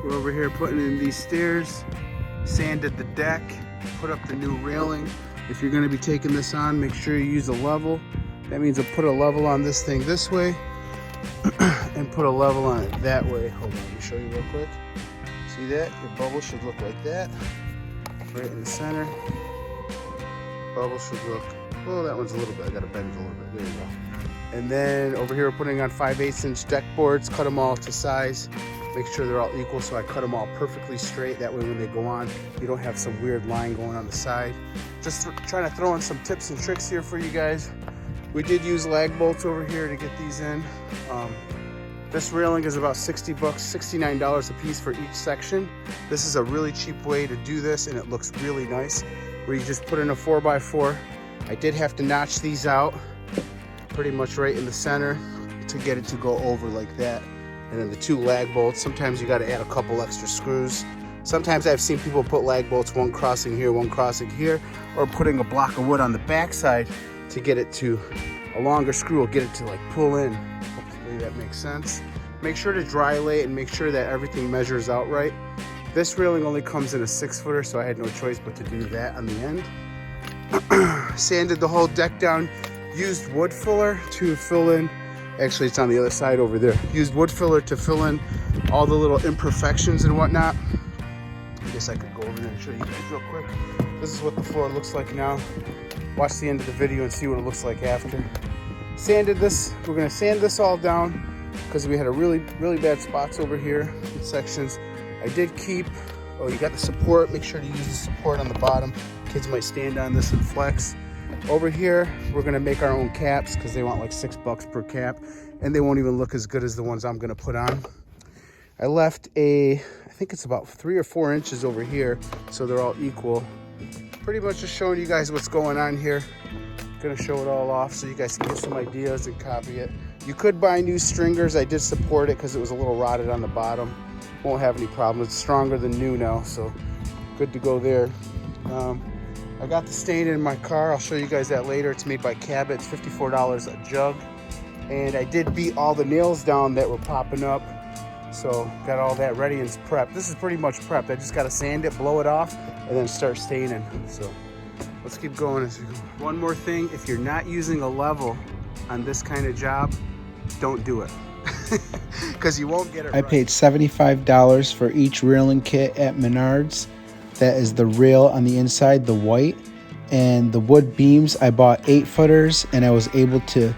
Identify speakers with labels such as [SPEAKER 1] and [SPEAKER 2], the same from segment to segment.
[SPEAKER 1] We're over here putting in these stairs, sanded the deck, put up the new railing. If you're gonna be taking this on, make sure you use a level. That means I'll put a level on this thing this way and put a level on it that way. Hold on, let me show you real quick. See that? Your bubble should look like that. Right in the center. Bubble should look, oh, that one's a little bit, I gotta bend it a little bit. There you go. And then over here, we're putting on 5/8" deck boards, cut them all to size. Make sure they're all equal, so I cut them all perfectly straight. That way when they go on, you don't have some weird line going on the side. Just trying to throw in some tips and tricks here for you guys. We did use lag bolts over here to get these in. This railing is about 60 bucks, $69 a piece for each section. This is a really cheap way to do this, and it looks really nice, where you just put in a 4x4. I did have to notch these out pretty much right in the center to get it to go over like that. And then the 2 lag bolts, sometimes you got to add a couple extra screws. Sometimes I've seen people put lag bolts, one crossing here, one crossing here, or putting a block of wood on the back side to get it to, a longer screw will get it to like pull in. Hopefully that makes sense. Make sure to dry lay it and make sure that everything measures out right. This railing only comes in a 6-footer, so I had no choice but to do that on the end. Sanded the whole deck down, used wood filler to fill in. Actually, it's on the other side over there. Used wood filler to fill in all the little imperfections and whatnot. I guess I could go over there and show you guys real quick. This is what the floor looks like now. Watch the end of the video and see what it looks like after. Sanded this. We're gonna sand this all down because we had a really bad spots over here in sections. I did keep, oh, you got the support. Make sure to use the support on the bottom. Kids might stand on this and flex. Over here, we're gonna make our own caps because they want like $6 per cap, and they won't even look as good as the ones I'm gonna put on. I left I think it's about 3 or 4 inches over here, so they're all equal. Pretty much just showing you guys what's going on here. Gonna show it all off so you guys can get some ideas and copy it. You could buy new stringers. I did support it because it was a little rotted on the bottom. Won't have any problems. It's stronger than new now, so good to go there. I got the stain in my car. I'll show you guys that later. It's made by Cabot. It's $54 a jug. And I did beat all the nails down that were popping up. So got all that ready and it's prepped. This is pretty much prepped. I just got to sand it, blow it off, and then start staining. So let's keep going as we go. One more thing, if you're not using a level on this kind of job, don't do it. Because you won't get it right.
[SPEAKER 2] I paid $75 for each railing kit at Menards. That is the rail on the inside, the white, and the wood beams. I bought 8-footers, and I was able to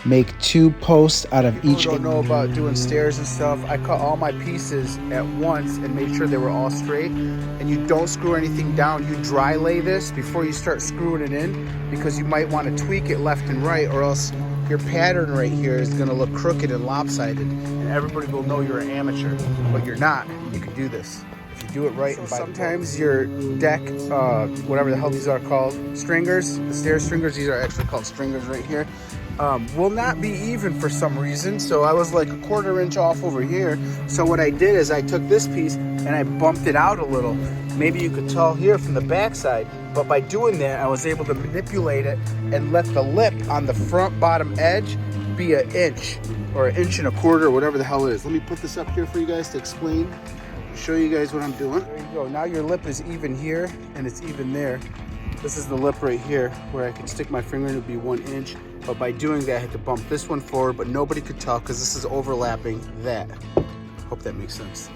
[SPEAKER 2] make 2 posts out of each.
[SPEAKER 1] People don't know about doing stairs and stuff. I cut all my pieces at once and made sure they were all straight. And you don't screw anything down. You dry lay this before you start screwing it in, because you might want to tweak it left and right, or else your pattern right here is going to look crooked and lopsided, and everybody will know you're an amateur, but you're not. You can do this if you do it right. So sometimes your deck, whatever the hell these are called, stringers, the stair stringers, these are actually called stringers right here, will not be even for some reason. So I was like a 1/4 inch off over here. So what I did is I took this piece and I bumped it out a little. Maybe you could tell here from the back side, but by doing that, I was able to manipulate it and let the lip on the front bottom edge be 1 inch or 1 1/4 inch, whatever the hell it is. Let me put this up here for you guys to explain, show you guys what I'm doing. There you go. Now your lip is even here and it's even there. This is the lip right here where I can stick my finger and it would be 1 inch. But by doing that, I had to bump this one forward, but nobody could tell because this is overlapping that. Hope that makes sense.